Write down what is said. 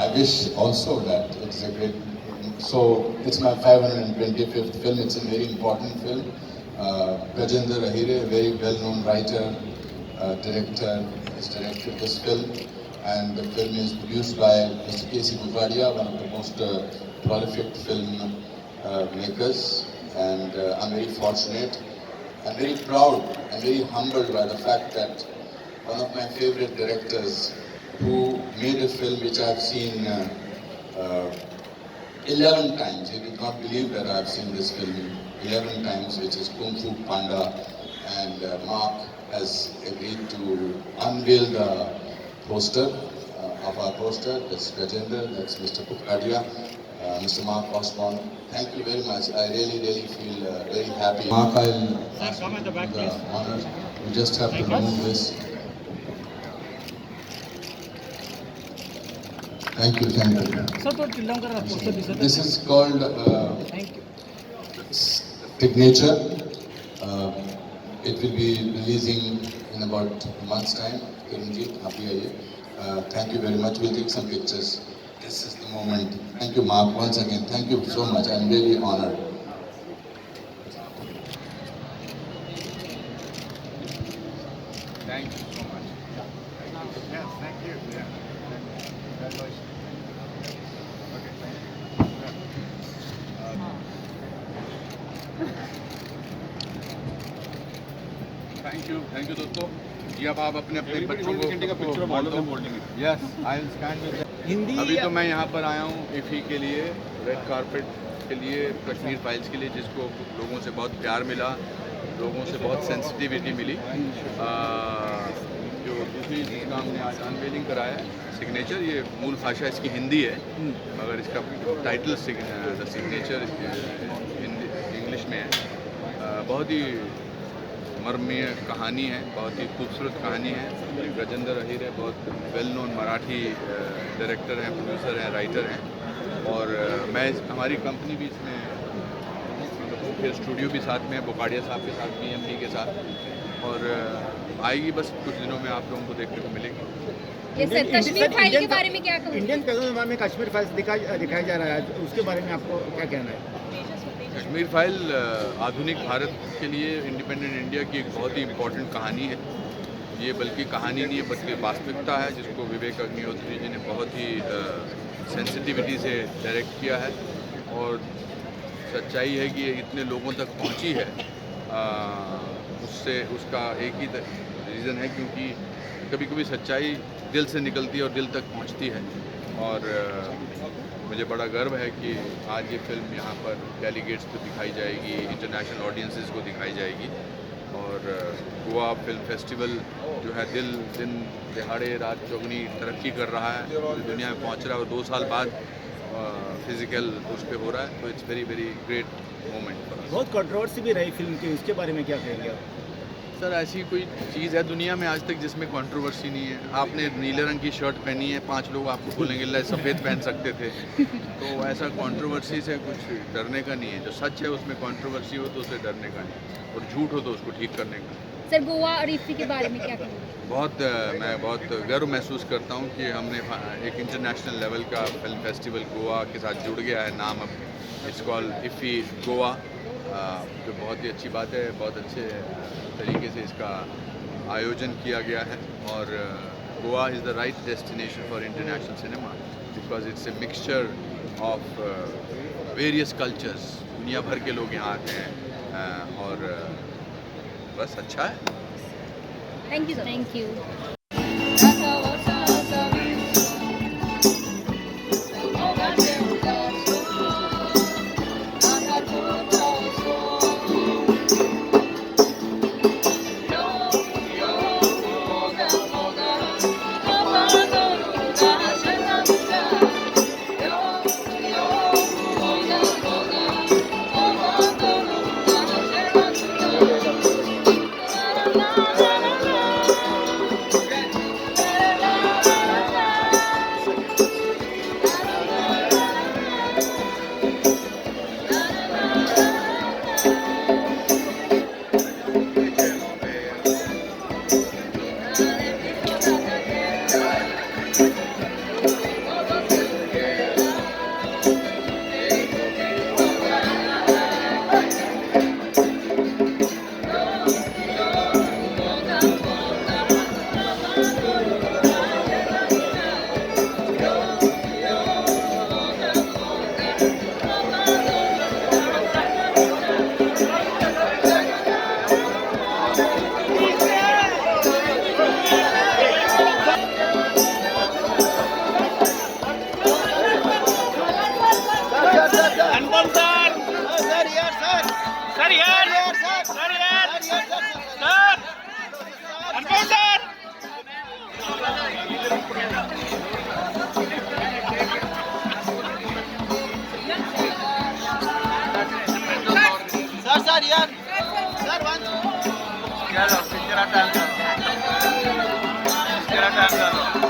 I wish also that it's a great. So it's my 525th film. It's a very important film. Gajendra Ahire, a very well-known writer, director, has directed this film, and the film is produced by Mr. K.C. Bugadia, one of the most prolific film makers. And I'm very fortunate. I'm very proud and very humbled by the fact that one of my favorite directors who made a film which I've seen 11 times. You did not believe that I've seen this film 11 times, which is Kung Fu Panda. And Mark has agreed to unveil the poster of our poster. That's Gajendra, that's Mr. Pukadia, Mr. Mark Osborne. Thank you very much. I really feel very happy. Mark, I'll ask you the honor. You just have to remove this. Thank you. This is called Signature. It will be releasing in about a month's time. Thank you very much. We'll take some pictures. This is the moment. Thank you, Mark. Once again, thank you so much. I'm really honored. Thank you so much. Yes, thank you. Yeah. Congratulations. Thank you दोस्तों। जी अब आप अपने बच्चों को बोल दो। Yes, I will stand with Hindi. अभी तो मैं यहाँ पर आया हूँ इफ़ी के लिए, रेड कारपेट के लिए, कश्मीर फाइल्स के लिए, जिसको लोगों से बहुत प्यार मिला, लोगों से बहुत सेंसिटिविटी मिली। जो दूसरी जिसका हमने आज अनवेलिंग कराया है, सिग्नेचर, ये मूल भाषा इसकी हिंदी है, मगर इसका टाइटल द सिग्नेचर इंग्लिश में है। बहुत ही मर्मीय कहानी है, बहुत ही खूबसूरत कहानी है। गजेंद्र अहीर है, बहुत वेल नोन मराठी डायरेक्टर हैं, प्रोड्यूसर हैं, राइटर हैं। और मैं हमारी कंपनी भी इसमें, फिर स्टूडियो भी साथ में है, बुकाड़िया साहब के साथ, BMD के साथ, और आएगी बस कुछ दिनों में आप लोगों को देखने को मिलेगी। कश्मीर फाइल के बारे में क्या कहूँ? इंडियन फिल्म में कश्मीर फाइल्स दिखाया जा रहा है, उसके बारे में आपको क्या कहना है? कश्मीर फाइल आधुनिक भारत के लिए, इंडिपेंडेंट इंडिया की एक बहुत ही इम्पोर्टेंट कहानी है। ये बल्कि कहानी नहीं है, बल्कि वास्तविकता है, जिसको विवेक अग्निहोत्री जी ने बहुत ही सेंसिटिविटी से डायरेक्ट किया है। और सच्चाई है कि ये इतने लोगों तक पहुंची है, उससे उसका एक ही रीज़न है, क्योंकि कभी कभी सच्चाई दिल से निकलती है और दिल तक पहुंचती है। और मुझे बड़ा गर्व है कि आज ये फिल्म यहाँ पर डेलीगेट्स को दिखाई जाएगी, इंटरनेशनल ऑडियंसेस को दिखाई जाएगी। और गोवा फिल्म फेस्टिवल जो है दिन दिहाड़े रात चौगनी तरक्की कर रहा है, पूरी दुनिया में पहुँच रहा है, और 2 साल बाद फिज़िकल उस पर हो रहा है। तो इट्स वेरी ग्रेट मोमेंट। बहुत कंट्रोवर्सी भी रही फिल्म की, उसके बारे में क्या कहेंगे आप? सर, ऐसी कोई चीज़ है दुनिया में आज तक जिसमें कंट्रोवर्सी नहीं है? आपने नीले रंग की शर्ट पहनी है, 5 लोग आपको बोलेंगे ला सफ़ेद पहन सकते थे। तो ऐसा कंट्रोवर्सी से कुछ डरने का नहीं है। जो सच है उसमें कंट्रोवर्सी हो तो उसे डरने का नहीं, और झूठ हो तो उसको ठीक करने का। सर, गोवा और इफ्फी के बारे में क्या कहेंगे? मैं बहुत गर्व महसूस करता हूँ कि हमने एक इंटरनेशनल लेवल का फिल्म फेस्टिवल गोवा के साथ जुड़ गया है। नाम अब इट्स कॉल्ड इफ़ी गोवा, जो बहुत ही अच्छी बात है। बहुत अच्छे तरीके से इसका आयोजन किया गया है। और Goa is the right destination for international cinema, because it's a mixture of various cultures. दुनिया भर के लोग यहाँ आते हैं, और बस अच्छा है। Thank you. सर यार सर वन चलो पिक्चर टाइम करो